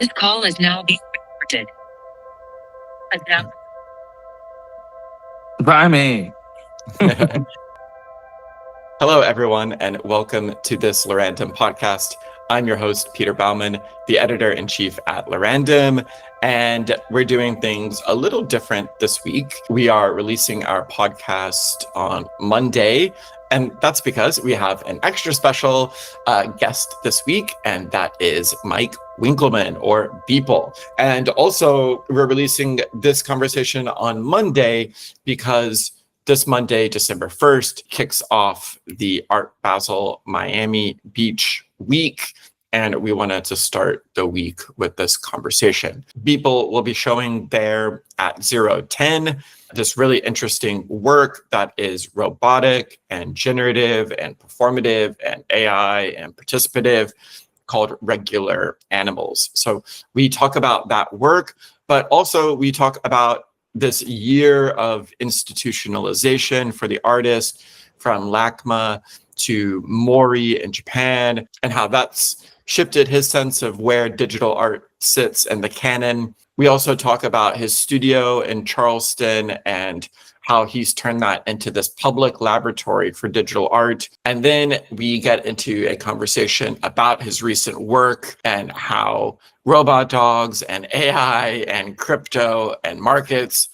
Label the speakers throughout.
Speaker 1: This call is now being recorded.
Speaker 2: By me.
Speaker 3: Hello, everyone, and welcome to this Lorandom podcast. I'm your host, Peter Bauman, the editor-in-chief at Lorandom, and we're doing things a little different this week. We are releasing our podcast on Monday, and that's because we have an extra special guest this week, and that is Mike Winkelmann, or Beeple. And also, we're releasing this conversation on Monday because this Monday, December 1st, kicks off the Art Basel Miami Beach week, and we wanted to start the week with this conversation. Beeple will be showing there at 010 this really interesting work that is robotic and generative and performative and AI and participative, called Regular Animals. So we talk about that work, but also we talk about this year of institutionalization for the artist, from LACMA to Mori in Japan, and how that's shifted his sense of where digital art sits in the canon. We also talk about his studio in Charleston and how he's turned that into this public laboratory for digital art. And then we get into a conversation about his recent work and how robot dogs and AI and crypto and markets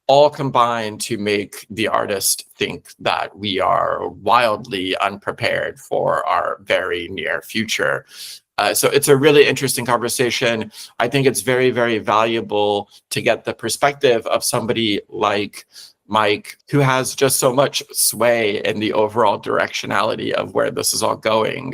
Speaker 3: all combine to make the artist think that we are wildly unprepared for our very near future. So it's a really interesting conversation. I think it's very, very valuable to get the perspective of somebody like Mike, who has just so much sway in the overall directionality of where this is all going,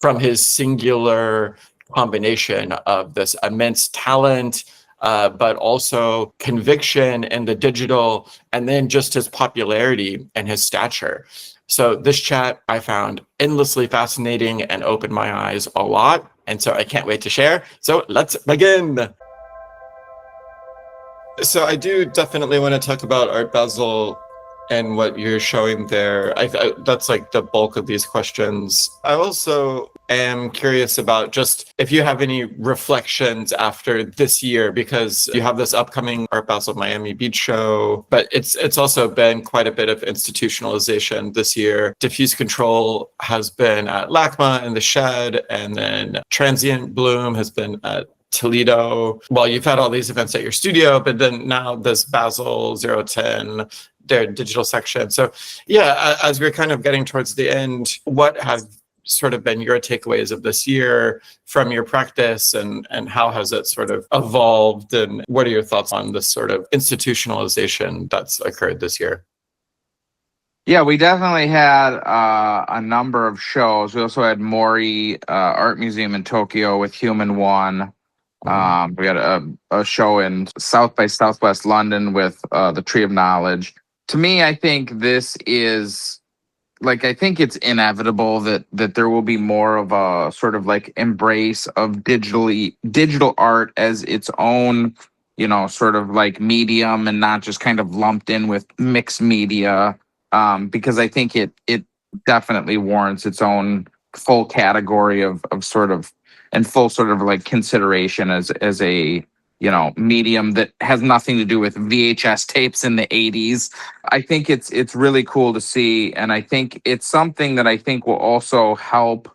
Speaker 3: from his singular combination of this immense talent, but also conviction in the digital, and then just his popularity and his stature. So this chat I found endlessly fascinating and opened my eyes a lot. And so I can't wait to share. So let's begin. So I do definitely want to talk about Art Basel and what you're showing there. That's like the bulk of these questions. I also am curious about just if you have any reflections after this year, because you have this upcoming Art Basel Miami Beach show, but it's also been quite a bit of institutionalization this year. Diffuse Control has been at LACMA in the Shed, and then Transient Bloom has been at Toledo. Well, you've had all these events at your studio, but then now this Basel 010, their digital section. So yeah, as we're kind of getting towards the end, what have sort of been your takeaways of this year from your practice, and how has it sort of evolved, and what are your thoughts on this sort of institutionalization that's occurred this year?
Speaker 2: Yeah, we definitely had a number of shows. We also had Mori Art Museum in Tokyo with Human One. We had a show in South by Southwest London with the Tree of Knowledge. To me, I think this is, like, I think it's inevitable that there will be more of a sort of like embrace of digital art as its own, sort of like medium, and not just kind of lumped in with mixed media, because I think it definitely warrants its own full category of sort of, and full sort of like consideration as a medium that has nothing to do with VHS tapes in the 80s. I think it's really cool to see, and I think it's something that I think will also help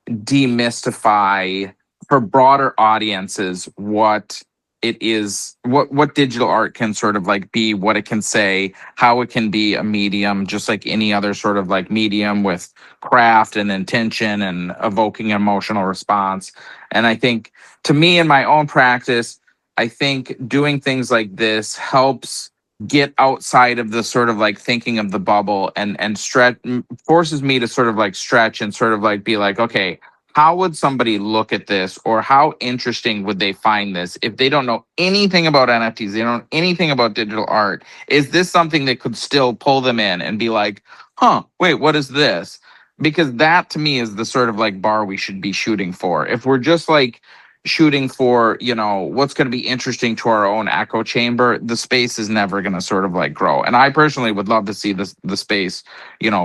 Speaker 2: demystify for broader audiences what it is, what digital art can sort of like be, what it can say, how it can be a medium just like any other sort of like medium, with craft and intention and evoking an emotional response. And I think, to me, in my own practice, I think doing things like this helps get outside of the sort of like thinking of the bubble, and stretch, forces me to sort of like stretch and sort of like be like, okay, how would somebody look at this, or how interesting would they find this if they don't know anything about NFTs, they don't know anything about digital art? Is this something that could still pull them in and be like, wait, what is this? Because that, to me, is the sort of like bar we should be shooting for. If we're just like shooting for, what's going to be interesting to our own echo chamber, the space is never going to sort of like grow. And I personally would love to see the space,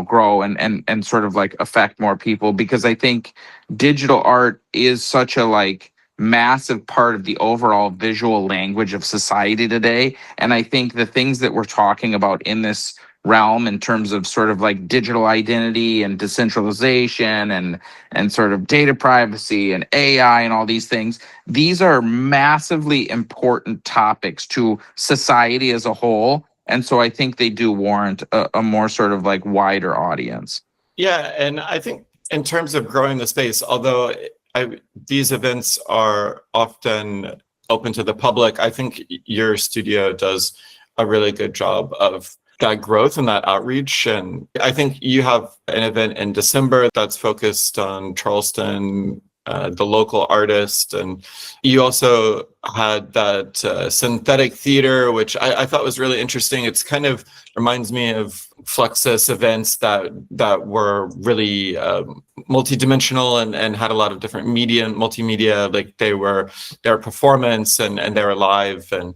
Speaker 2: grow and sort of like affect more people, because I think digital art is such a like massive part of the overall visual language of society today. And I think the things that we're talking about in this realm in terms of sort of like digital identity and decentralization and sort of data privacy and AI and all these things, these are massively important topics to society as a whole. And so I think they do warrant a more sort of like wider audience.
Speaker 3: Yeah, and I think in terms of growing the space, although these events are often open to the public, I think your studio does a really good job of that growth and that outreach. And I think you have an event in December that's focused on Charleston, the local artist. And you also had that synthetic theater, which I thought was really interesting. It's kind of reminds me of Fluxus events that were really multidimensional and had a lot of different media, multimedia, like they were their performance and they were live. And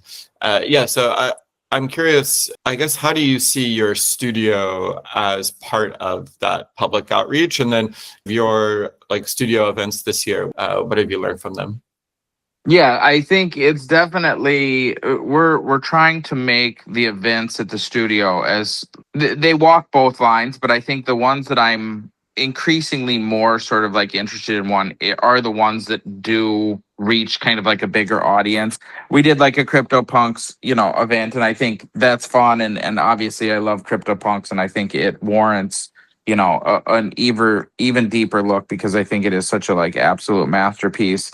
Speaker 3: so I'm curious, I guess, how do you see your studio as part of that public outreach? And then your like studio events this year, what have you learned from them?
Speaker 2: Yeah, I think it's definitely we're trying to make the events at the studio as they walk both lines, but I think the ones that I'm increasingly more sort of like interested in are the ones that do reach kind of like a bigger audience. We did like a CryptoPunks, event, and I think that's fun, and obviously I love CryptoPunks, and I think it warrants an even deeper look because I think it is such a like absolute masterpiece.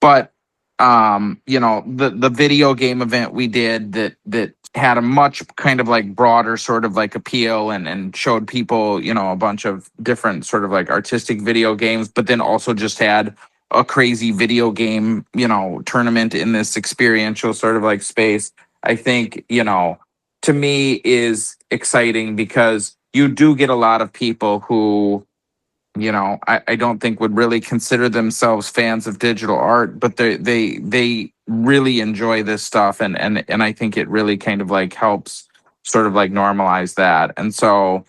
Speaker 2: But the video game event we did that had a much kind of like broader sort of like appeal and showed people, a bunch of different sort of like artistic video games, but then also just had a crazy video game, tournament in this experiential sort of like space. I think, to me is exciting because you do get a lot of people who I don't think would really consider themselves fans of digital art, but they really enjoy this stuff, and I think it really kind of like helps sort of like normalize that. And so,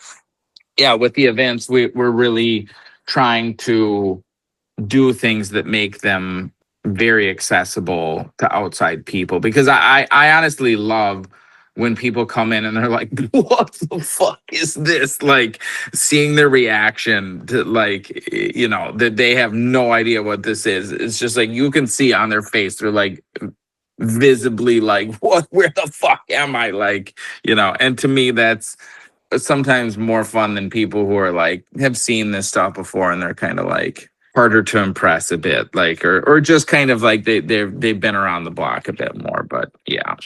Speaker 2: yeah, with the events, we're really trying to do things that make them very accessible to outside people, because I honestly love when people come in and they're like, what the fuck is this? Like seeing their reaction to like, that they have no idea what this is. It's just like, you can see on their face, they're like visibly like, where the fuck am I? Like, and to me, that's sometimes more fun than people who are like, have seen this stuff before and they're kind of like harder to impress a bit, like, or just kind of like they've been around the block a bit more, but yeah.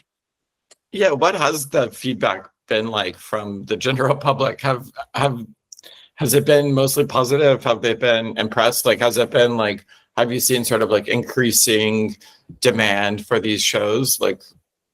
Speaker 3: Yeah, what has the feedback been like from the general public? Has it been mostly positive? Have they been impressed? Like, has it been like, have you seen sort of like increasing demand for these shows? Like,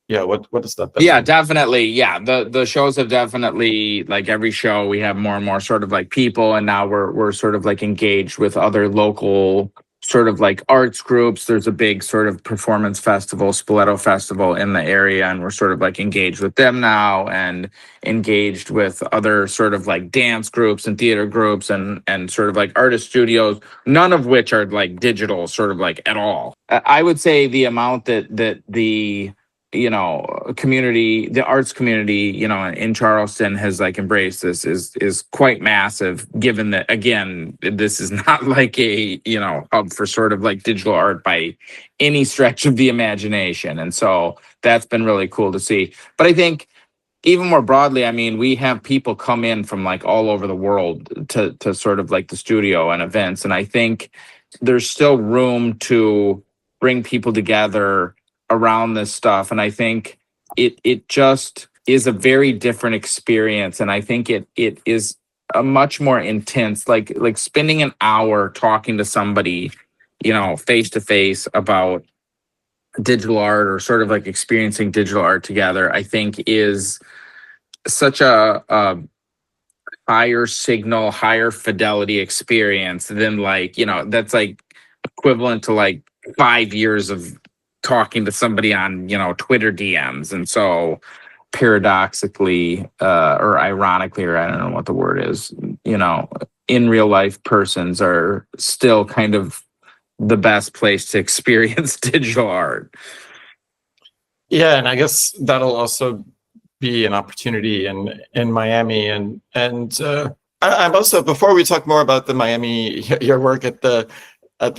Speaker 3: yeah, what is that been?
Speaker 2: Yeah, definitely. Yeah, the shows have definitely, like every show we have more and more sort of like people, and now we're sort of like engaged with other local sort of like arts groups. There's a big sort of performance festival, Spoleto Festival in the area, and we're sort of like engaged with them now and engaged with other sort of like dance groups and theater groups and sort of like artist studios, none of which are like digital sort of like at all. I would say the amount that the community, the arts community, in Charleston has like embraced this is quite massive, given that, again, this is not like a, hub for sort of like digital art by any stretch of the imagination. And so that's been really cool to see. But I think even more broadly, I mean, we have people come in from like all over the world to sort of like the studio and events. And I think there's still room to bring people together around this stuff, and I think it just is a very different experience, and I think it is a much more intense, like spending an hour talking to somebody, face to face about digital art or sort of like experiencing digital art together, I think is such a higher signal, higher fidelity experience than like, that's like equivalent to like 5 years of talking to somebody on, Twitter DMs. And so paradoxically, or ironically, or I don't know what the word is, in real life persons are still kind of the best place to experience digital art.
Speaker 3: Yeah, and I guess that'll also be an opportunity in Miami, I'm also, before we talk more about the Miami, your work at the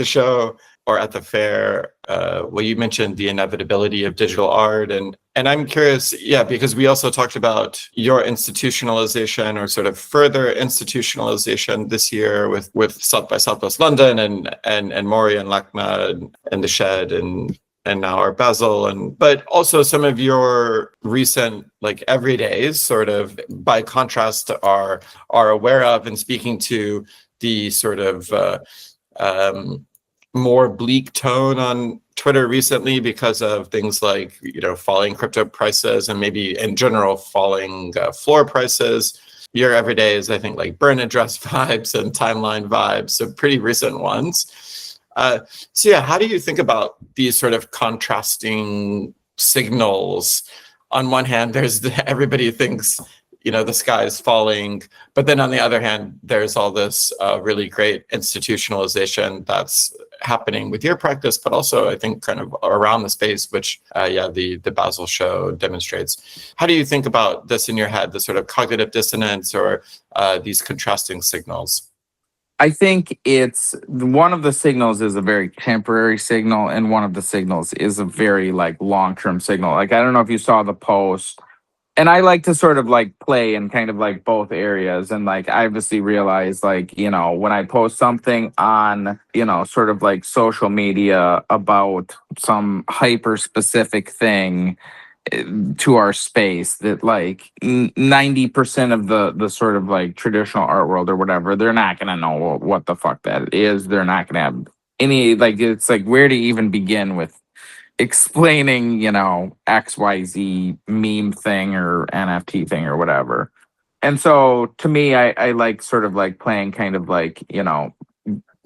Speaker 3: show or at the fair, well, you mentioned the inevitability of digital art, and I'm curious, yeah, because we also talked about your institutionalization or sort of further institutionalization this year with South by Southwest London and Mori and LACMA and the Shed and now Art Basel, but also some of your recent like everydays sort of by contrast are aware of and speaking to the sort of more bleak tone on Twitter recently because of things like, falling crypto prices and maybe in general falling floor prices. Your everyday is, I think, like burn address vibes and timeline vibes, so pretty recent ones. So yeah, how do you think about these sort of contrasting signals? On one hand, there's everybody thinks, the sky is falling, but then on the other hand, there's all this really great institutionalization that's happening with your practice, but also I think kind of around the space, which the Basel show demonstrates. How do you think about this in your head, the sort of cognitive dissonance or these contrasting signals?
Speaker 2: I think it's one of the signals is a very temporary signal, and one of the signals is a very like long-term signal. Like, I don't know if you saw the post, and I like to sort of like play in kind of like both areas. And like, I obviously realize like, when I post something on, sort of like social media about some hyper specific thing to our space, that like 90% of the sort of like traditional art world or whatever, they're not going to know what the fuck that is. They're not going to have any, like, it's like, where to even begin with explaining, XYZ meme thing or NFT thing or whatever. And so to me, I like sort of like playing kind of like,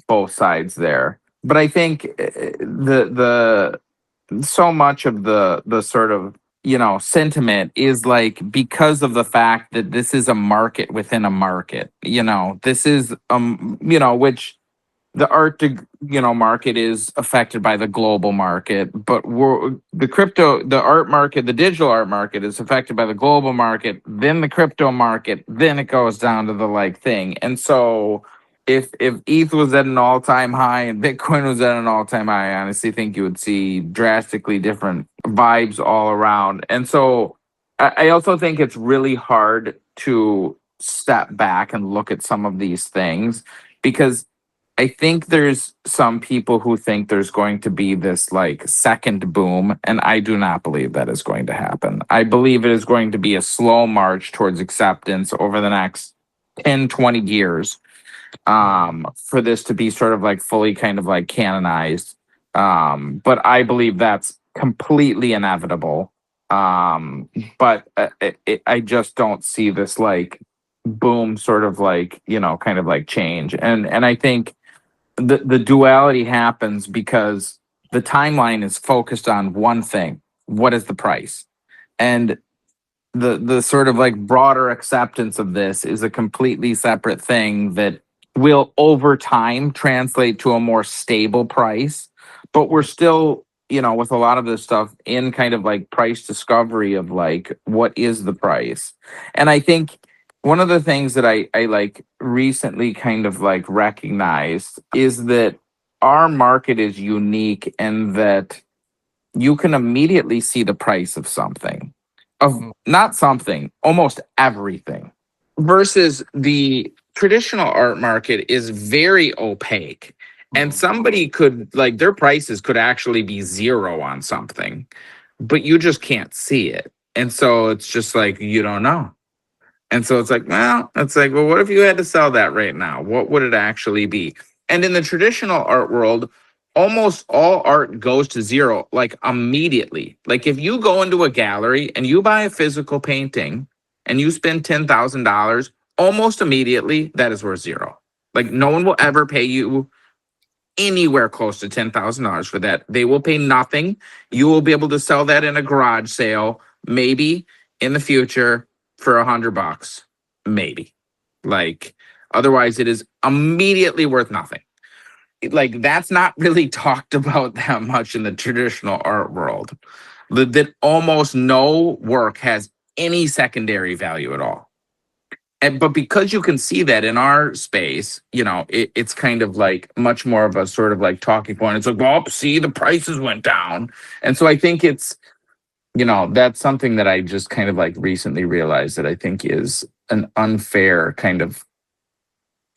Speaker 2: both sides there. But I think the so much of the sort of, sentiment is like because of the fact that this is a market within a market. This is which the art market is affected by the global market, but the art market, the digital art market is affected by the global market, then the crypto market, then it goes down to the like thing. And so if ETH was at an all-time high and Bitcoin was at an all-time high, I honestly think you would see drastically different vibes all around. And so I also think it's really hard to step back and look at some of these things, because I think there's some people who think there's going to be this like second boom, and I do not believe that is going to happen. I believe it is going to be a slow march towards acceptance over the next 10, 20 years, for this to be sort of like fully kind of like canonized. But I believe that's completely inevitable. But I just don't see this like boom sort of like, kind of like change. And I think the duality happens because the timeline is focused on one thing: what is the price? And the sort of like broader acceptance of this is a completely separate thing that will over time translate to a more stable price. But we're still, with a lot of this stuff in kind of like price discovery of like, what is the price? And I think one of the things that I like recently kind of like recognized is that our market is unique, and that you can immediately see the price of something, of not something, almost everything, versus the traditional art market is very opaque. And somebody could like, their prices could actually be zero on something, but you just can't see it. And so it's just like, you don't know. And so it's like, well, what if you had to sell that right now? What would it actually be? And in the traditional art world, almost all art goes to zero, like immediately. Like if you go into a gallery and you buy a physical painting and you spend $10,000, almost immediately that is worth zero. Like no one will ever pay you anywhere close to $10,000 for that. They will pay nothing. You will be able to sell that in a garage sale, maybe in the future, for $100, maybe. Like otherwise it is immediately worth nothing. like that's not really talked about that much in the traditional art world. That almost no work has any secondary value at all. But because you can see that in our space, it's kind of like much more of a sort of like talking point. It's like, well, see, the prices went down. And so I think it's, that's something that I just kind of like recently realized that I think is an unfair kind of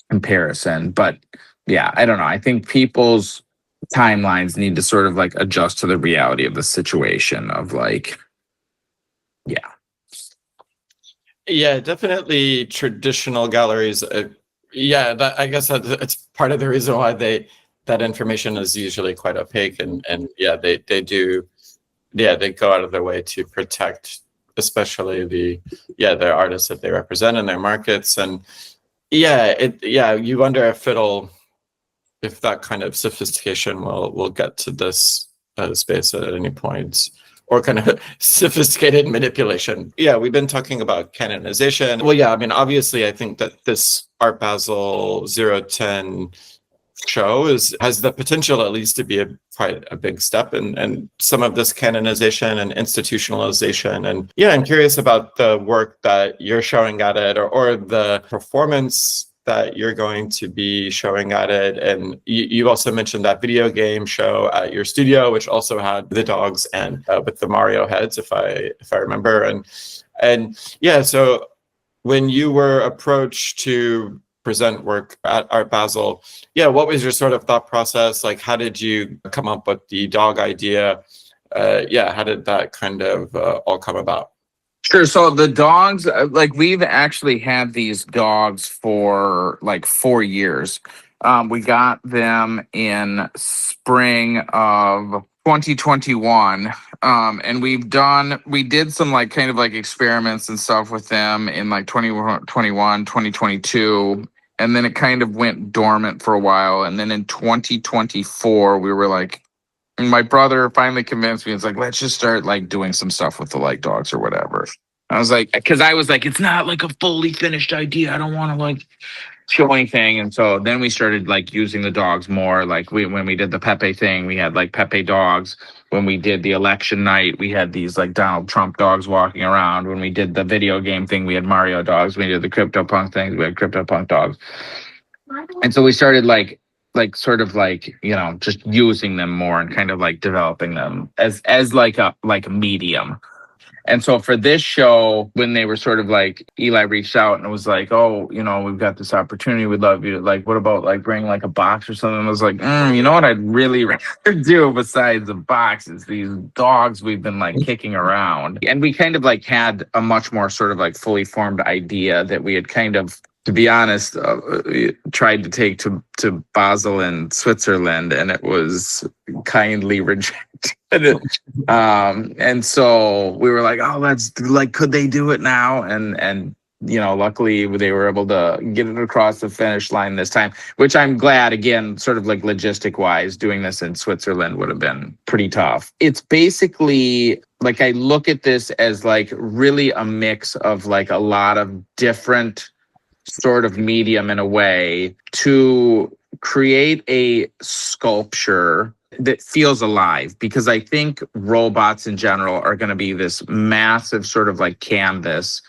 Speaker 2: comparison. But yeah, I don't know. I think people's timelines need to sort of like adjust to the reality of the situation of like, yeah.
Speaker 3: Yeah, definitely traditional galleries. I guess it's part of the reason why that information is usually quite opaque, and they do, they go out of their way to protect, especially the artists that they represent in their markets, and you wonder if that kind of sophistication will get to this space at any point, or kind of sophisticated manipulation. Yeah, we've been talking about canonization. Well, yeah, I mean, obviously, I think that this Art Basel 010 show has the potential at least to be quite a big step in some of this canonization and institutionalization. And yeah, I'm curious about the work that you're showing at it, or the performance that you're going to be showing at it. And you also mentioned that video game show at your studio, which also had the dogs and with the Mario heads, if I remember. And yeah, so when you were approached to present work at Art Basel, what was your sort of thought process? Like, how did you come up with the dog idea? How did that kind of all come about?
Speaker 2: Sure. So the dogs, like we've actually had these dogs for like 4 years. We got them in spring of 2021. And we did some like kind of like experiments and stuff with them in like 2021, 2022. And then it kind of went dormant for a while. And then in 2024, we were like, my brother finally convinced me. It's like, let's just start like doing some stuff with the like dogs or whatever. I was like, because I was like, it's not like a fully finished idea. I don't want to like show anything. And so then we started like using the dogs more. Like when we did the Pepe thing, we had like Pepe dogs. When we did the election night, we had these like Donald Trump dogs walking around. When we did the video game thing, we had Mario dogs. When we did the CryptoPunk things, we had CryptoPunk dogs. And so we started like sort of like, just using them more and kind of like developing them as like a medium. And so for this show, when they were sort of like, Eli reached out and was like, oh, we've got this opportunity. We'd love you to like, what about like bring like a box or something? I was like, you know what I'd really rather do besides the boxes, these dogs we've been like kicking around. And we kind of like had a much more sort of like fully formed idea that we had kind of, to be honest, tried to take to Basel in Switzerland, and it was kindly rejected. And so we were like, oh, let's like, could they do it now? And luckily they were able to get it across the finish line this time, which I'm glad. Again, sort of like logistic wise, doing this in Switzerland would have been pretty tough. It's basically like, I look at this as like really a mix of like a lot of different sort of medium in a way to create a sculpture that feels alive, because I think robots in general are going to be this massive sort of like canvas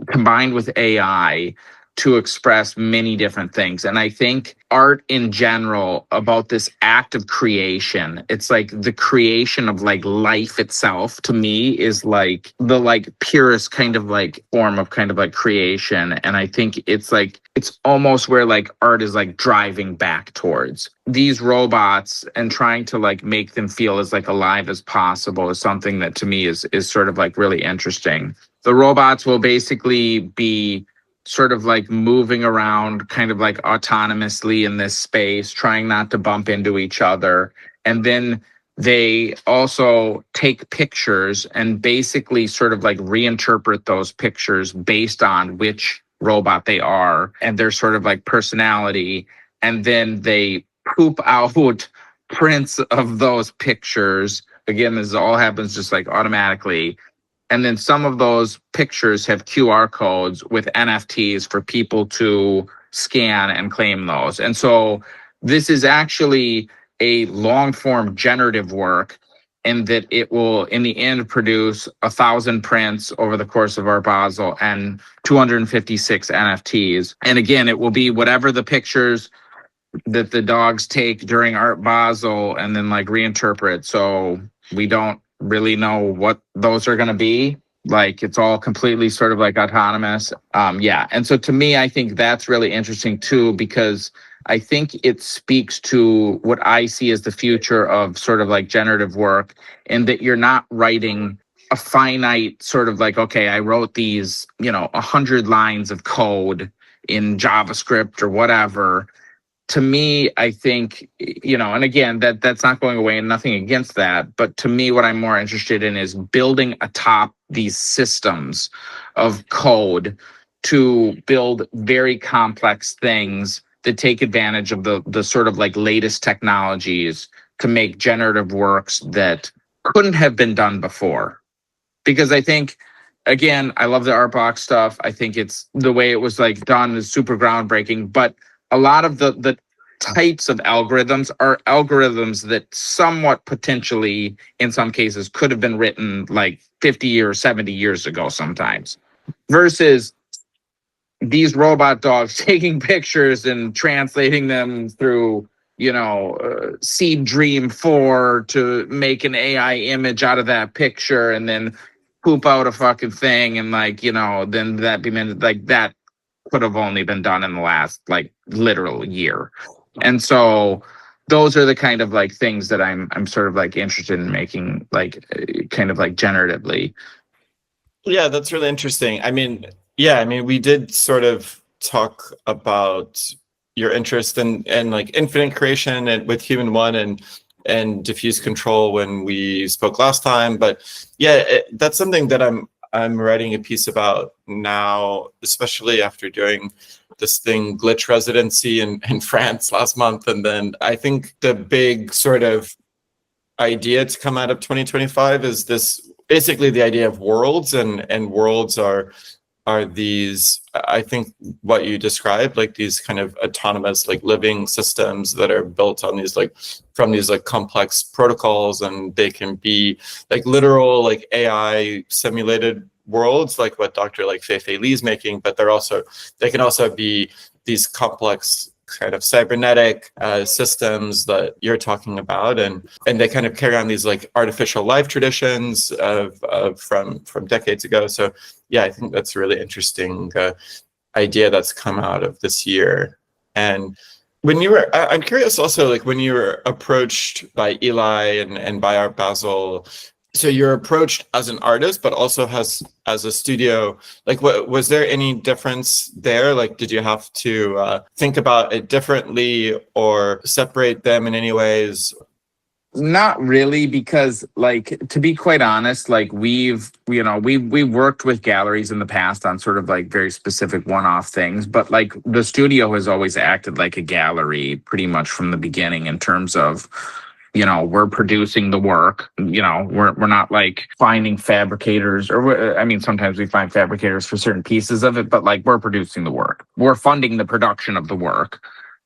Speaker 2: combined with AI to express many different things. And I think art in general, about this act of creation, it's like the creation of like life itself, to me, is like the like purest kind of like form of kind of like creation. And I think it's like, it's almost where like art is like driving back towards these robots, and trying to like make them feel as like alive as possible is something that to me is sort of like really interesting. The robots will basically be sort of like moving around kind of like autonomously in this space, trying not to bump into each other. And then they also take pictures and basically sort of like reinterpret those pictures based on which robot they are and their sort of like personality. And then they poop out prints of those pictures. Again, this all happens just like automatically. And then some of those pictures have QR codes with NFTs for people to scan and claim those. And so this is actually a long form generative work, and that it will in the end produce 1,000 prints over the course of Art Basel and 256 NFTs. And again, it will be whatever the pictures that the dogs take during Art Basel and then like reinterpret. So we don't really know what those are going to be. Like it's all completely sort of like autonomous. Yeah. And so to me, I think that's really interesting too, because I think it speaks to what I see as the future of sort of like generative work, and that you're not writing a finite sort of like, okay, I wrote these, 100 lines of code in JavaScript or whatever. To me, I think, and again, that's not going away and nothing against that. But to me, what I'm more interested in is building atop these systems of code to build very complex things that take advantage of the sort of like latest technologies to make generative works that couldn't have been done before. Because I think, again, I love the art box stuff. I think it's the way it was like done is super groundbreaking, but a lot of the types of algorithms are algorithms that somewhat potentially, in some cases, could have been written like 50 or 70 years ago sometimes, versus these robot dogs taking pictures and translating them through, Seed Dream 4 to make an AI image out of that picture and then poop out a fucking thing. And then that be meant like that could have only been done in the last like literal year. And so those are the kind of like things that I'm sort of like interested in making like kind of like generatively.
Speaker 3: Yeah, that's really interesting. We did sort of talk about your interest in like infinite creation and with Human One and diffuse control when we spoke last time. But yeah, that's something that I'm writing a piece about now, especially after doing this thing glitch residency in France last month. And then I think the big sort of idea to come out of 2025 is this basically the idea of worlds, and worlds are these, I think what you described, like these kind of autonomous like living systems that are built on these like from these like complex protocols, and they can be like literal like AI simulated worlds like what Dr. like Fei Li's making, but they can also be these complex kind of cybernetic systems that you're talking about, and they kind of carry on these like artificial life traditions of from decades ago. So yeah, I think that's a really interesting idea that's come out of this year. And when you were, I'm curious also, like when you were approached by Eli and by Art Basel, so you're approached as an artist, but also as a studio. Like, what was there any difference there? Like, did you have to think about it differently or separate them in any ways?
Speaker 2: Not really, because like to be quite honest, like we worked with galleries in the past on sort of like very specific one-off things, but like the studio has always acted like a gallery pretty much from the beginning in terms of, we're producing the work. We're not like finding fabricators, or sometimes we find fabricators for certain pieces of it, but like we're producing the work. We're funding the production of the work.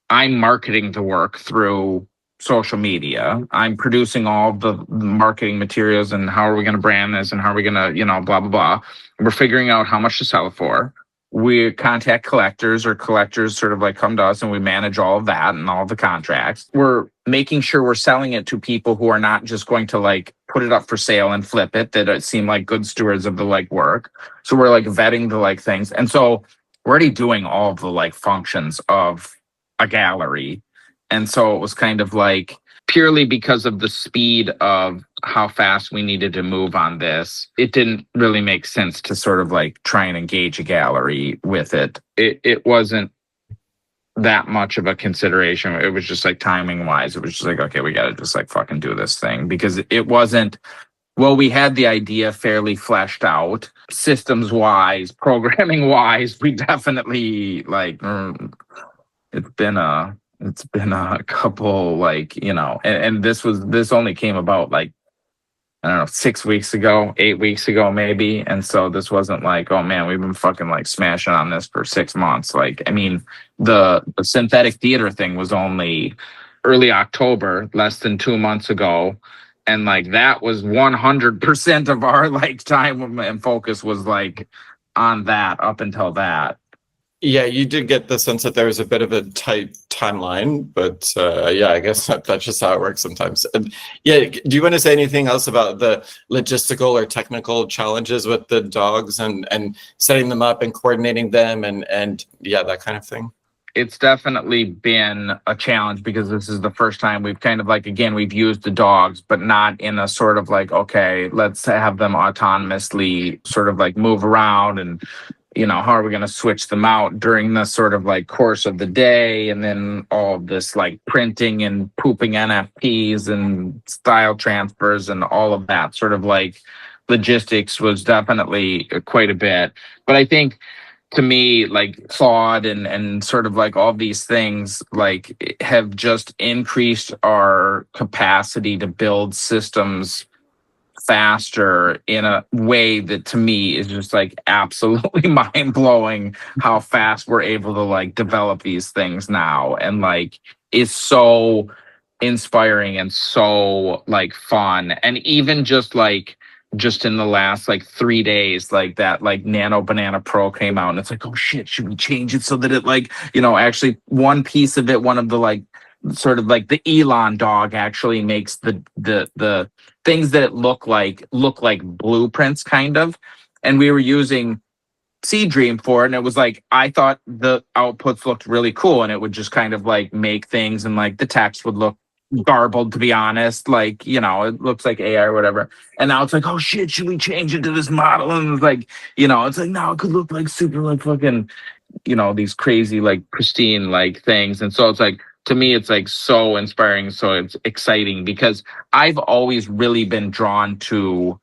Speaker 2: I'm marketing the work through social media. I'm producing all the marketing materials and how are we going to brand this and how are we going to, blah, blah, blah. We're figuring out how much to sell it for. We contact collectors, or collectors sort of like come to us, and we manage all of that and all of the contracts. We're making sure we're selling it to people who are not just going to like put it up for sale and flip it, that it seem like good stewards of the like work. So we're like vetting the like things. And so we're already doing all of the like functions of a gallery. And so it was kind of like purely because of the speed of how fast we needed to move on this, it didn't really make sense to sort of like try and engage a gallery with it. It wasn't that much of a consideration. It was just like timing wise, it was just like, okay, we got to just like fucking do this thing, because it wasn't, well, we had the idea fairly fleshed out systems wise, programming wise. We definitely like, it's been a couple like, and this only came about like I don't know, 6 weeks ago, 8 weeks ago, maybe. And so this wasn't like, oh man, we've been fucking like smashing on this for 6 months. Like, I mean, the synthetic theater thing was only early October, less than 2 months ago. And like that was 100% of our like time and focus was like on that up until that.
Speaker 3: Yeah, you did get the sense that there was a bit of a tight timeline, but yeah, I guess that's just how it works sometimes. And yeah, do you want to say anything else about the logistical or technical challenges with the dogs and setting them up and coordinating them and yeah, that kind of thing?
Speaker 2: It's definitely been a challenge because this is the first time we've kind of like, again, we've used the dogs, but not in a sort of like, okay, let's have them autonomously sort of like move around and, you know, how are we going to switch them out during the sort of like course of the day? And then all of this like printing and pooping NFTs and style transfers and all of that sort of like logistics was definitely quite a bit. But I think to me, like Claude and sort of like all these things like have just increased our capacity to build systems faster in a way that to me is just like absolutely mind blowing how fast we're able to like develop these things now. And like it's so inspiring and so like fun. And even just in the last like 3 days, like that like Nano Banana Pro came out and it's like, oh shit, should we change it so that it like, you know, actually one piece of it, one of the like sort of like the Elon dog actually makes the things that it look like blueprints kind of. And we were using Seed Dream for it, and it was like I thought the outputs looked really cool, and it would just kind of like make things, and like the text would look garbled, to be honest. Like, you know, it looks like AI or whatever. And now it's like, oh shit, should we change it to this model? And it's like, you know, it's like now it could look like super like fucking, you know, these crazy like pristine like things. And so it's like to me, it's like so inspiring, so it's exciting because I've always really been drawn to,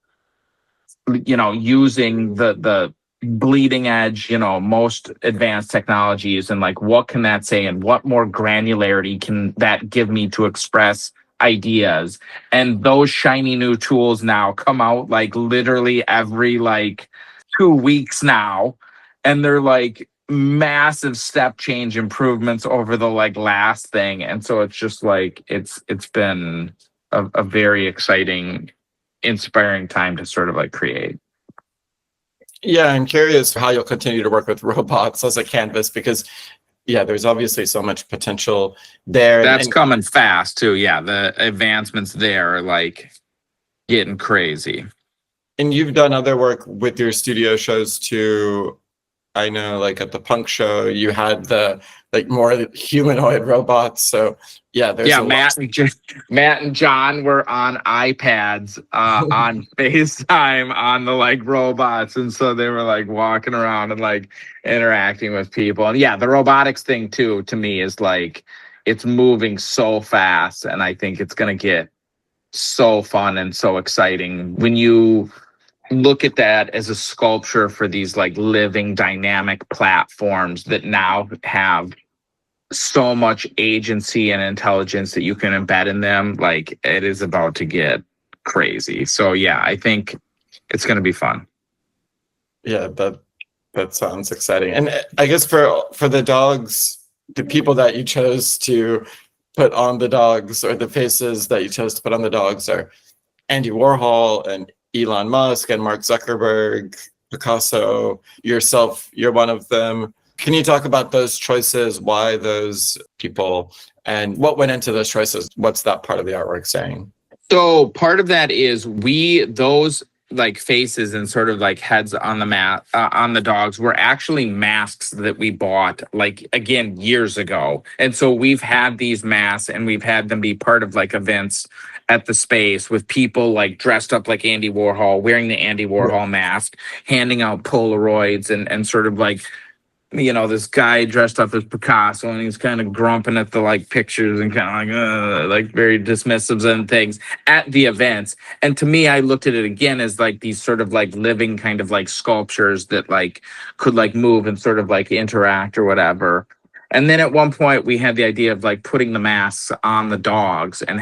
Speaker 2: you know, using the bleeding edge, you know, most advanced technologies and like what can that say and what more granularity can that give me to express ideas. And those shiny new tools now come out like literally every like 2 weeks now, and they're like massive step change improvements over the like last thing. And so it's just like it's been a very exciting, inspiring time to sort of like create.
Speaker 3: Yeah, I'm curious how you'll continue to work with robots as a canvas because, yeah, there's obviously so much potential there.
Speaker 2: That's coming fast too. Yeah, the advancements there are like getting crazy.
Speaker 3: And you've done other work with your studio shows too. I know, like at the punk show, you had the like more humanoid robots. So yeah, there's
Speaker 2: Matt and John were on iPads on FaceTime on the like robots, and so they were like walking around and like interacting with people. And yeah, the robotics thing too to me is like it's moving so fast, and I think it's gonna get so fun and so exciting when you look at that as a sculpture for these like living dynamic platforms that now have so much agency and intelligence that you can embed in them. Like it is about to get crazy. So yeah, I think it's going to be fun.
Speaker 3: Yeah, that sounds exciting. And I guess for the dogs, the people that you chose to put on the dogs or the faces that you chose to put on the dogs are Andy Warhol and Elon Musk and Mark Zuckerberg, Picasso, yourself, you're one of them. Can you talk about those choices, why those people, and what went into those choices? What's that part of the artwork saying?
Speaker 2: So part of that is those like faces and sort of like heads on the on the dogs were actually masks that we bought like again years ago. And so we've had these masks and we've had them be part of like events at the space with people like dressed up like Andy Warhol, wearing the Andy Warhol mask, handing out Polaroids and sort of like, you know, this guy dressed up as Picasso and he's kind of grumping at the like pictures and kind of like very dismissive and things at the events. And to me, I looked at it again as like these sort of like living kind of like sculptures that like could like move and sort of like interact or whatever. And then at one point we had the idea of like putting the masks on the dogs and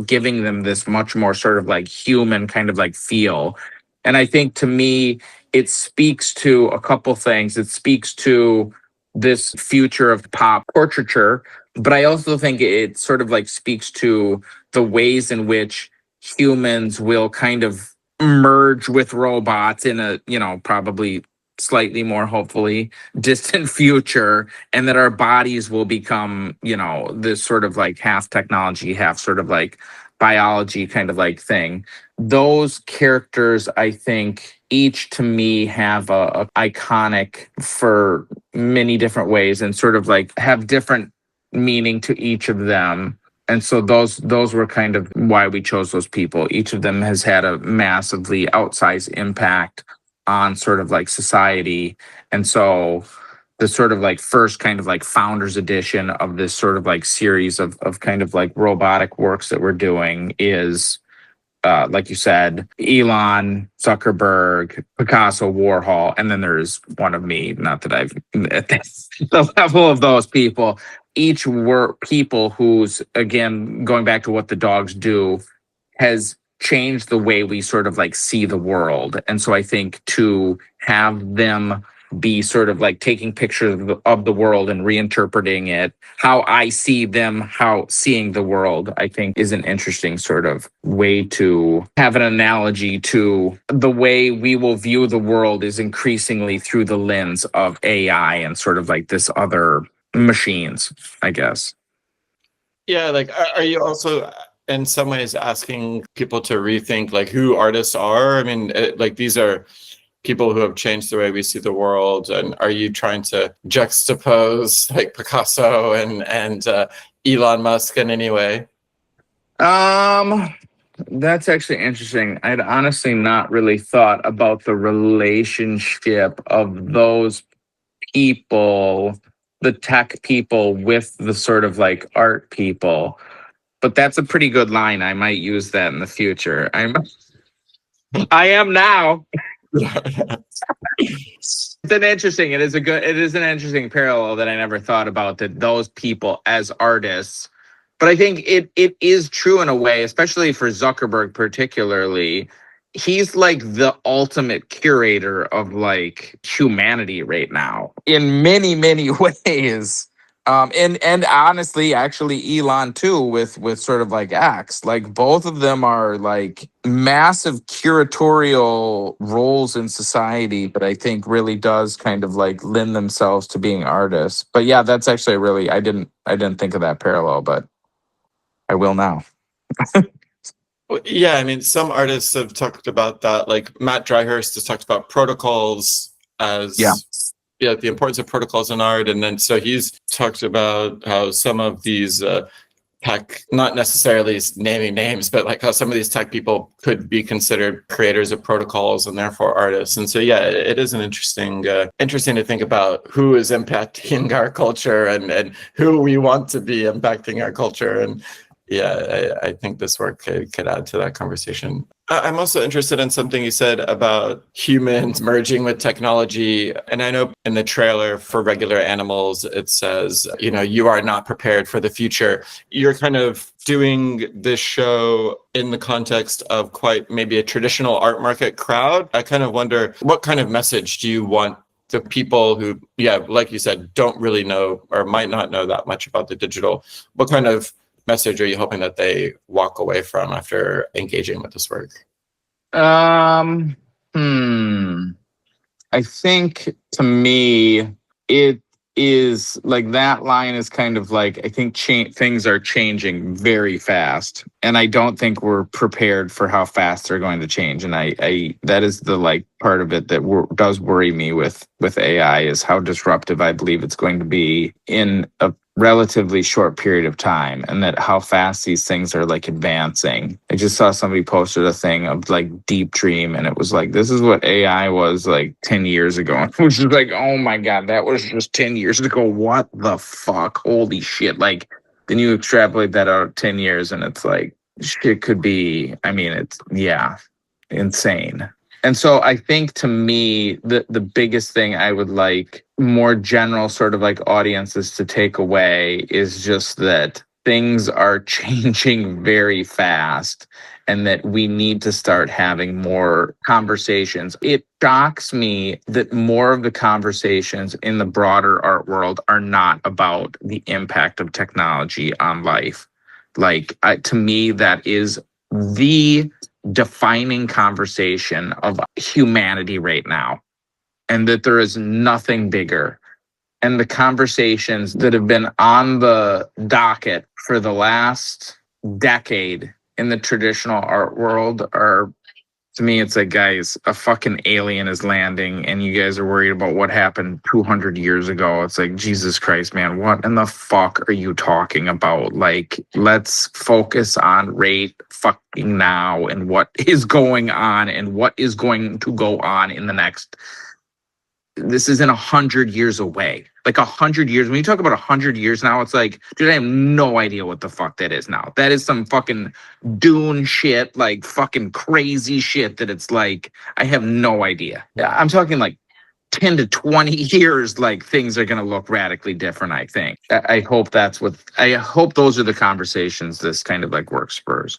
Speaker 2: giving them this much more sort of like human kind of like feel. And I think to me, it speaks to a couple things. It speaks to this future of pop portraiture, but I also think it sort of like speaks to the ways in which humans will kind of merge with robots in a, probably slightly more hopefully distant future, and that our bodies will become, this sort of like half technology, half sort of like biology kind of like thing. Those characters, I think, each to me have a iconic for many different ways and sort of like have different meaning to each of them. And so those were kind of why we chose those people. Each of them has had a massively outsized impact on sort of like society. And so the sort of like first kind of like founders edition of this sort of like series of kind of like robotic works that we're doing is like you said, Elon, Zuckerberg, Picasso, Warhol, and then there's one of me. Not that I've at the level of those people. Each were people who's, again, going back to what the dogs do, has changed the way we sort of like see the world. And so I think to have them be sort of like taking pictures of the world and reinterpreting it, how I see them, how seeing the world, I think is an interesting sort of way to have an analogy to the way we will view the world is increasingly through the lens of AI and sort of like this other machines, I guess.
Speaker 3: Yeah, like are you also in some ways asking people to rethink like who artists are? I mean, like these are people who have changed the way we see the world, and are you trying to juxtapose like Picasso and Elon Musk in any way?
Speaker 2: That's actually interesting. I'd honestly not really thought about the relationship of those people, the tech people with the sort of like art people. But that's a pretty good line. I might use that in the future. I am now. It's it is an interesting parallel that I never thought about, that those people as artists. But I think it is true in a way, especially for Zuckerberg particularly. He's like the ultimate curator of like humanity right now in many, many ways. And honestly, actually, Elon too, with sort of like X, like both of them are like massive curatorial roles in society, but I think really does kind of like lend themselves to being artists. But yeah, that's actually really I didn't think of that parallel, but I will now.
Speaker 3: Well, yeah, I mean, some artists have talked about that. Like Matt Dryhurst has talked about protocols as
Speaker 2: Yeah.
Speaker 3: The importance of protocols in art, and then so he's talked about how some of these tech, not necessarily naming names, but like how some of these tech people could be considered creators of protocols and therefore artists. And so, yeah, it is an interesting to think about who is impacting our culture and who we want to be impacting our culture. And yeah, I think this work could add to that conversation. I'm also interested in something you said about humans merging with technology. And I know in the trailer for Regular Animals, it says, you are not prepared for the future. You're kind of doing this show in the context of quite maybe a traditional art market crowd. I kind of wonder, what kind of message do you want the people who, like you said, don't really know or might not know that much about the digital? What kind of message are you hoping that they walk away from after engaging with this work?
Speaker 2: I think to me, it is like that line is kind of like, I think things are changing very fast, and I don't think we're prepared for how fast they're going to change. And I that is the like part of it that does worry me with AI, is how disruptive I believe it's going to be in a relatively short period of time, and that how fast these things are like advancing. I just saw somebody posted a thing of like Deep Dream, and it was like, this is what AI was like 10 years ago, which is like, oh my God, that was just 10 years ago. What the fuck? Holy shit. Like, then you extrapolate that out 10 years and it's like, shit could be, I mean, it's, yeah, insane. And so I think to me, the biggest thing I would like more general sort of like audiences to take away is just that things are changing very fast and that we need to start having more conversations. It shocks me that more of the conversations in the broader art world are not about the impact of technology on life. Like, to me, that is the defining conversation of humanity right now, and that there is nothing bigger. And the conversations that have been on the docket for the last decade in the traditional art world are, to me, it's like, guys, a fucking alien is landing and you guys are worried about what happened 200 years ago. It's like, Jesus Christ, man, what in the fuck are you talking about? Like, let's focus on right fucking now and what is going on and what is going to go on in the next. This isn't 100 years away. Like 100 years. When you talk about 100 years now, it's like, dude, I have no idea what the fuck that is now. That is some fucking Dune shit, like fucking crazy shit that it's like, I have no idea. I'm talking like 10 to 20 years, like things are going to look radically different, I think. I hope I hope those are the conversations this kind of like work spurs.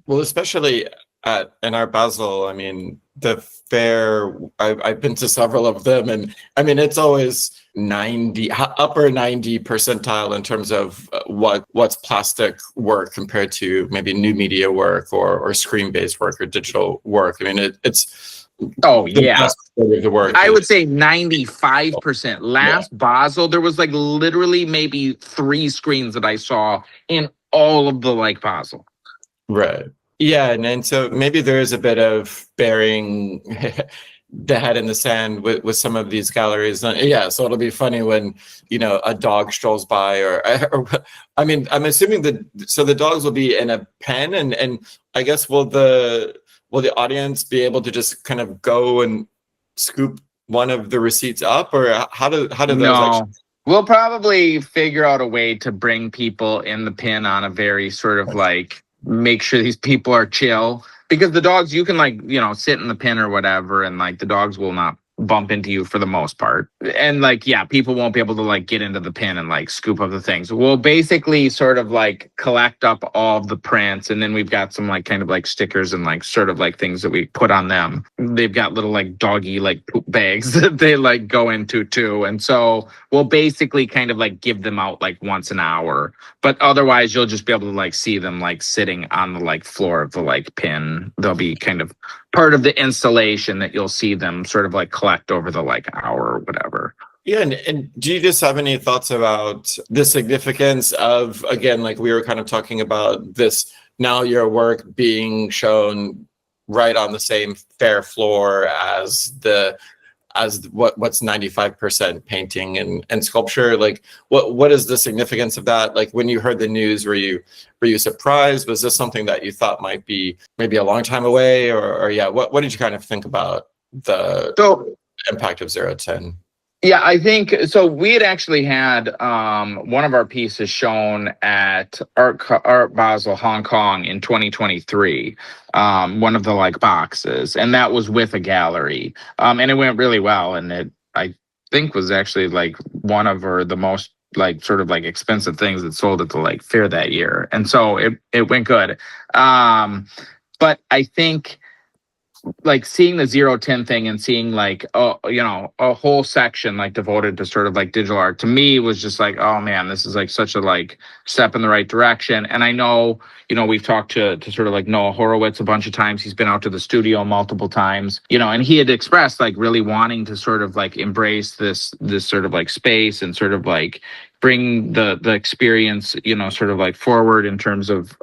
Speaker 3: Well, especially in Art Basel, I mean, the fair, I've been to several of them, and I mean, it's always upper 90 percentile in terms of what's plastic work compared to maybe new media work or screen-based work or digital work. I mean, it's the work.
Speaker 2: I would say 95%. Last Basel, there was like literally maybe 3 screens that I saw in all of the like Basel.
Speaker 3: Right. Yeah, and so maybe there is a bit of burying the head in the sand with some of these galleries. Yeah, so it'll be funny when, a dog strolls by or I mean, I'm assuming so the dogs will be in a pen and I guess will the audience be able to just kind of go and scoop one of the receipts up, or how do those actually?
Speaker 2: We'll probably figure out a way to bring people in the pin on a very sort of like, make sure these people are chill, because the dogs, you can like, sit in the pin or whatever, and like the dogs will not bump into you for the most part. And like, yeah, people won't be able to like get into the pin and like scoop up the things. We'll basically sort of like collect up all of the prints, and then we've got some like kind of like stickers and like sort of like things that we put on them. They've got little like doggy like poop bags that they like go into too. And so we'll basically kind of like give them out like once an hour, but otherwise you'll just be able to like see them like sitting on the like floor of the like pin. They'll be kind of part of the installation that you'll see them sort of like collect over the like hour or whatever.
Speaker 3: Yeah, and do you just have any thoughts about the significance of, again, like we were kind of talking about this, now your work being shown right on the same fair floor as what's 95% painting and sculpture? Like what is the significance of that? Like when you heard the news, were you surprised? Was this something that you thought might be maybe a long time away, or yeah, what did you kind of think about the impact of 010?
Speaker 2: Yeah, I think so. We had actually had one of our pieces shown at Art Basel Hong Kong in 2023, one of the like boxes, and that was with a gallery, and it went really well, and it, I think, was actually like one of the most like sort of like expensive things that sold at the like fair that year, and so it went good. But I think, like, seeing the 010 thing and seeing like a whole section like devoted to sort of like digital art, to me was just like, oh man, this is like such a like step in the right direction. And I know, we've talked to sort of like Noah Horowitz a bunch of times. He's been out to the studio multiple times, and he had expressed like really wanting to sort of like embrace this sort of like space and sort of like bring the experience, sort of like forward in terms of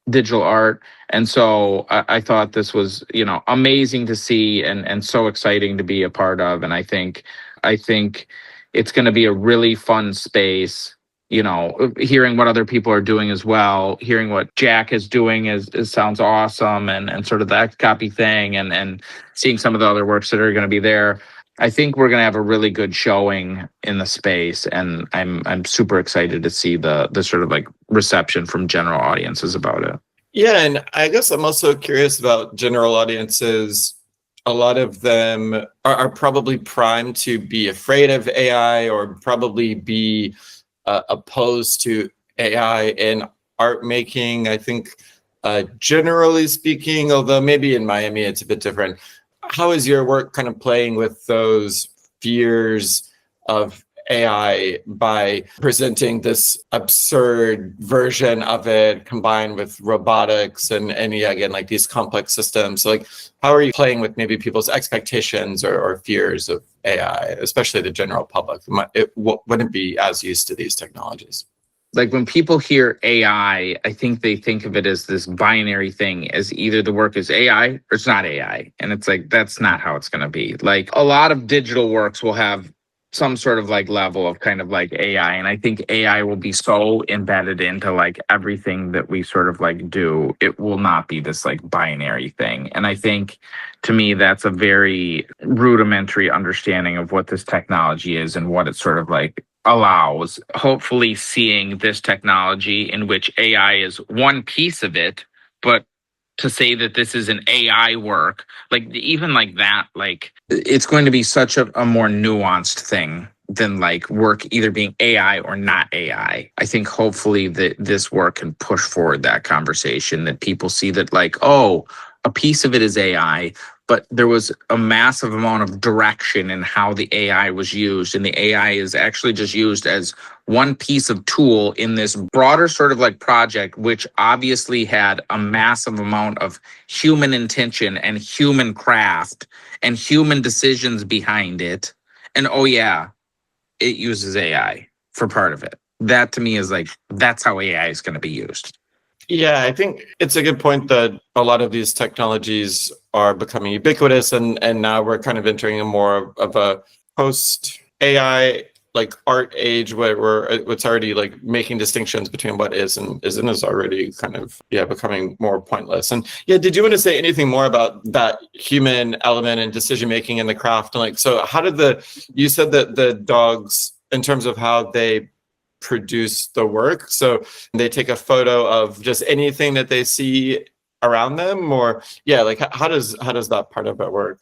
Speaker 2: digital art. And so I thought this was, amazing to see and so exciting to be a part of. And I think it's going to be a really fun space, hearing what other people are doing as well, hearing what Jack is doing is sounds awesome, and sort of that copy thing, and seeing some of the other works that are going to be there. I think we're going to have a really good showing in the space, and I'm super excited to see the sort of like reception from general audiences about it.
Speaker 3: Yeah, and I guess I'm also curious about general audiences a lot of them are probably primed to be afraid of AI or probably be opposed to AI in art making. I think generally speaking, although maybe in Miami it's a bit different. How is your work kind of playing with those fears of AI by presenting this absurd version of it combined with robotics and yeah, again, like these complex systems? So like, how are you playing with maybe people's expectations or fears of AI, especially the general public? It wouldn't be as used to these technologies.
Speaker 2: Like when people hear AI, I think they think of it as this binary thing, as either the work is AI or it's not AI. And it's like, that's not how it's going to be. Like a lot of digital works will have some sort of like level of kind of like AI. And I think AI will be so embedded into like everything that we sort of like do. It will not be this like binary thing. And I think to me, that's a very rudimentary understanding of what this technology is and what it's sort of like allows. Hopefully seeing this technology in which AI is one piece of it, but to say that this is an AI work, like even like that, like it's going to be such a more nuanced thing than like work either being AI or not AI. I think hopefully that this work can push forward that conversation, that people see that like, oh, a piece of it is AI, but there was a massive amount of direction in how the AI was used. And the AI is actually just used as one piece of tool in this broader sort of like project, which obviously had a massive amount of human intention and human craft and human decisions behind it. And oh yeah, it uses AI for part of it. That to me is like, that's how AI is going to be used.
Speaker 3: Yeah, I think it's a good point that a lot of these technologies are becoming ubiquitous, and now we're kind of entering a more of a post AI like art age where it's already like making distinctions between what is and isn't is already kind of becoming more pointless. And did you want to say anything more about that human element and decision making in the craft? And like, so how did you said that the dogs, in terms of how they produce the work, so they take a photo of just anything that they see around them, or like how does that part of it work?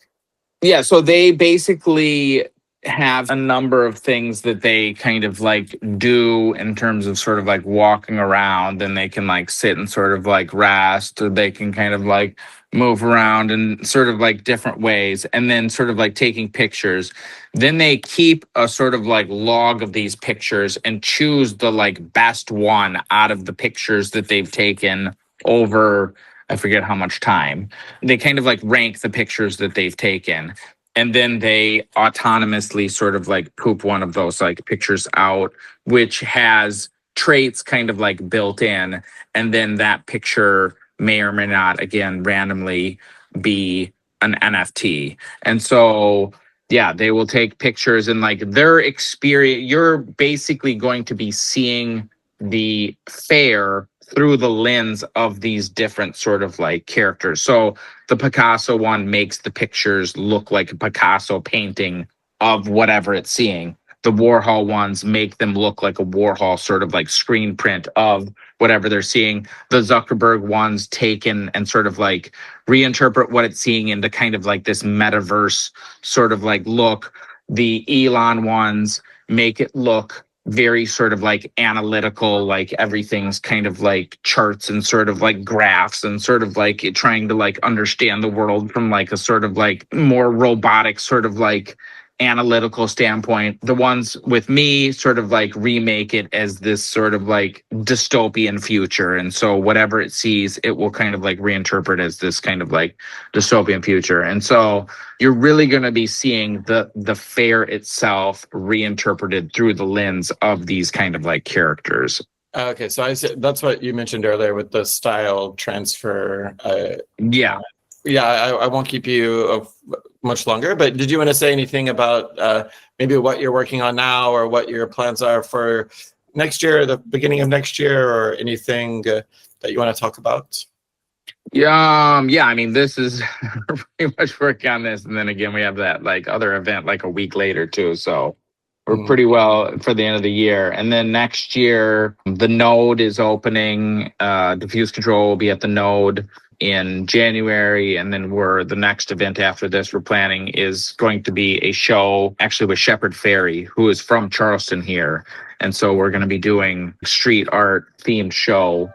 Speaker 2: Yeah, so they basically have a number of things that they kind of like do in terms of sort of like walking around, and they can like sit and sort of like rest, or they can kind of like move around in sort of like different ways, and then sort of like taking pictures. Then they keep a sort of like log of these pictures and choose the like best one out of the pictures that they've taken over, I forget how much time. They kind of like rank the pictures that they've taken, and then they autonomously sort of like poop one of those like pictures out, which has traits kind of like built in. And then that picture may or may not, again, randomly be an NFT. And so, yeah, they will take pictures and like their experience. You're basically going to be seeing the fair through the lens of these different sort of like characters. So the Picasso one makes the pictures look like a Picasso painting of whatever it's seeing. The Warhol ones make them look like a Warhol sort of like screen print of whatever they're seeing. The Zuckerberg ones taken and sort of like reinterpret what it's seeing into kind of like this metaverse sort of like look. The Elon ones make it look very sort of like analytical, like everything's kind of like charts and sort of like graphs and sort of like trying to like understand the world from like a sort of like more robotic sort of like analytical standpoint. The ones with me sort of like remake it as this sort of like dystopian future. And so whatever it sees, it will kind of like reinterpret as this kind of like dystopian future. And so you're really going to be seeing the fair itself reinterpreted through the lens of these kind of like characters.
Speaker 3: Okay, so I said that's what you mentioned earlier with the style transfer. I won't keep you much longer, but did you want to say anything about maybe what you're working on now, or what your plans are for next year, the beginning of next year, or anything that you want to talk about?
Speaker 2: I mean, this is pretty much working on this, and then again we have that like other event like a week later too, so we're pretty well for the end of the year. And then next year the node is opening. Diffuse Control will be at the node. in January, and then the next event after this we're planning is going to be a show actually with Shepard Fairey, who is from Charleston here. And so we're going to be doing street art themed show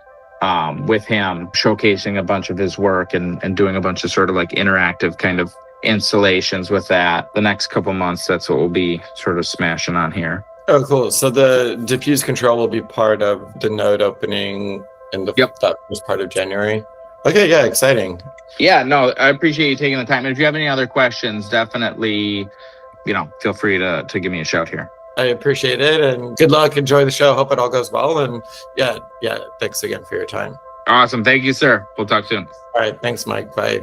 Speaker 2: with him, showcasing a bunch of his work and doing a bunch of sort of like interactive kind of installations with that. The next couple months, that's what we'll be sort of smashing on here.
Speaker 3: Oh, cool. So the Diffuse Control will be part of the node opening in that first part of January. Okay, yeah, exciting.
Speaker 2: Yeah, no, I appreciate you taking the time. And if you have any other questions, definitely, feel free to give me a shout here.
Speaker 3: I appreciate it, and good luck. Enjoy the show. Hope it all goes well. And yeah, thanks again for your time.
Speaker 2: Awesome. Thank you, sir. We'll talk soon.
Speaker 3: All right. Thanks, Mike. Bye.